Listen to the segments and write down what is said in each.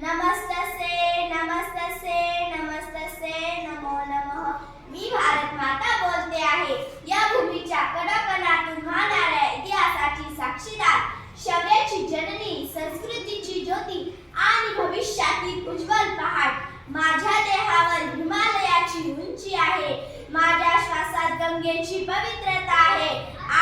नमस्तसे नमस्तसे नमस्तसे नमो नमः। मी भारत माता बोलते आहे। या भूमीच्या कणाकणातून वाहणाऱ्या इतिहासाची साक्षीदार, शौर्याची जननी, संस्कृतीची ज्योती आणि भविष्यातील उज्ज्वल पहाट। माझ्या देहावर हिमालयाची उंची आहे, माझ्या श्वासात गंगेची पवित्रता आहे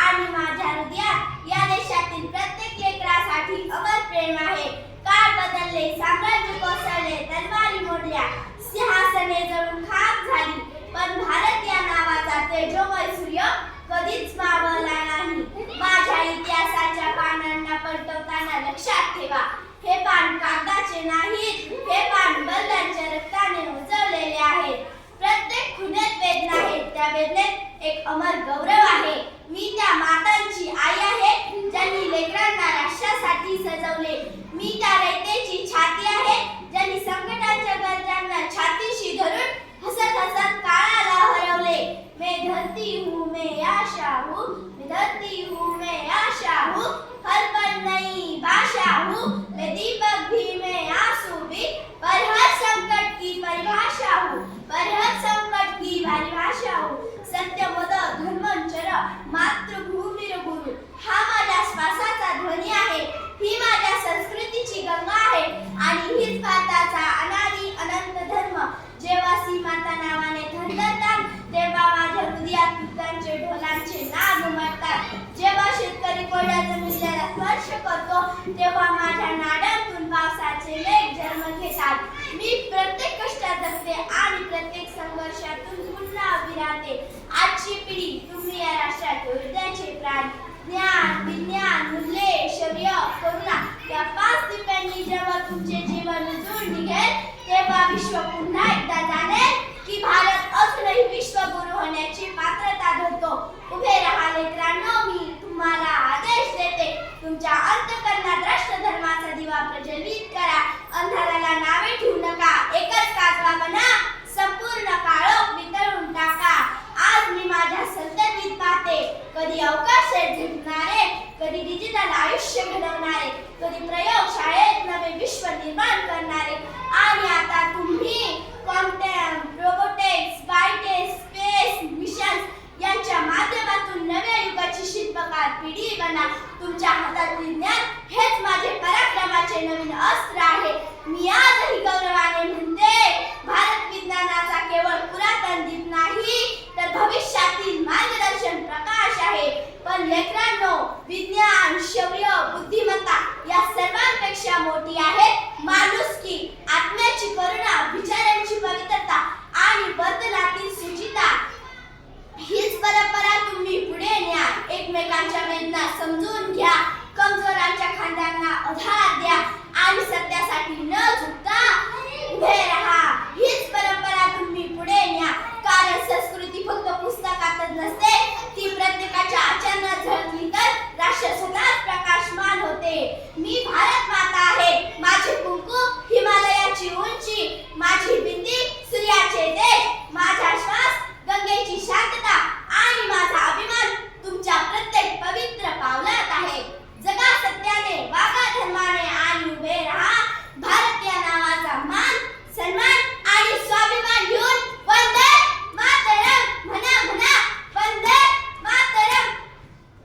आणि माझ्या हृदयात या देशातील प्रत्येक लेकरासाठी अमर प्रेम आहे। काळ बदलले, साम्राज्य कोसळले, तलवारी मोडल्या, सिंहासने जळून खाक झाली, पण भारत या नावाचा तेजोमय सूर्य कधीच मावळला नाही। माझ्या इतिहासाच्या पानांना पलटवताना लक्षात ठेवा, हे पान कागदाचे नाहीत, हे पान बलिदानाच्या रक्ताने उजळलेले आहे। प्रत्येक खुणेत वेदना आहे, त्या वेदनेत एक अमर गौरव आहे। मी त्या मातांची आई आहे, ज्यांनी लेकरांना राष्ट्रासाठी सजवले। मी त्या रयतेची छाती आहे, ज्यांनी संकटाच्या गरजांना छातीशी धरून हसत हसत काळाला हरवले। मैं धरती हूँ, मैं आशा हूँ, मैं धरती हूँ, मैं आशा हूँ, हर पल नई भाषा हूँ, मैं दीपक भी, मैं आंसू भी, पर हर संकट की परिभाषा हूँ, पर हर संकट की परिभाषा हूँ। सत्यवद धर्मचर मातृभूमीर गुरु, हा माझ्या श्वासाचा ध्वनी आहे, ही माझ्या संस्कृतीची गंगा आहे आणि हीच भारताचा अनादी अनंत धर्म। जेव्हा सीमाता नावाने थंडतात, तेव्हा माझ्या हृदयात तुतांचे ढोलांचे नाद उमटतात। जेव्हा शेतकरी कोरड्या जमिनीला स्पर्श करतो, तेव्हा माझ्या नाड्यांतून पावसाचे लेख जन्म घेतात। मी प्रत्येक कष्टात जगते आणि प्रत्येक संघर्षातून पुन्हा उभी राहते। आजची पिढी, तुम्ही या राष्ट्राचे उद्याचे प्राण। ज्ञान, विज्ञान, मूल्ये, शौर्य, करुणा या 5 दिव्यांनी जेव्हा तुमचे जीवन उजळून निघेल, तेव्हा विश्व पुन्हा एकदा जाणेल की भारत अजूनही विश्वगुरु होण्याची पात्रता धरतो। उभे राहा लेकरांनो, मी तुम्हाला आदेश देते, तुमच्या अंतःकरणात राष्ट्रधर्माचा दिवा प्रज्वलित करा। अंधाराला नावे ठेवू नका, एकच काजवा बना, संपूर्ण काळोख वितळून टाका। आज मी माझ्या संततीत पाहते, कधी अवकाशात झिरणारे, कधी डिजिटल आयुष्य घडवणारे, कधी प्रयोगशाळेत नवे विश्व निर्माण करणारे, आणि आता तुम्ही quantum, robotics, biotech, space missions यांच्या माध्यमातून नव्या युगाची शिल्पकार पिढी बना। तुमच्या हातातील ज्ञान हेच माझे पराक्रमाचे नवीन अस्त्र आहे। मी आजही गौरवाने म्हणते, भारत विज्ञानाचा केवळ पुरातन दीप नाही, तर भविष्यातील मार्गदर्शन प्रकाश आहे। पण लेकरांनो, विज्ञान, शौर्य, बुद्धिमत्ता या सर्वांपेक्षा मोठी आहे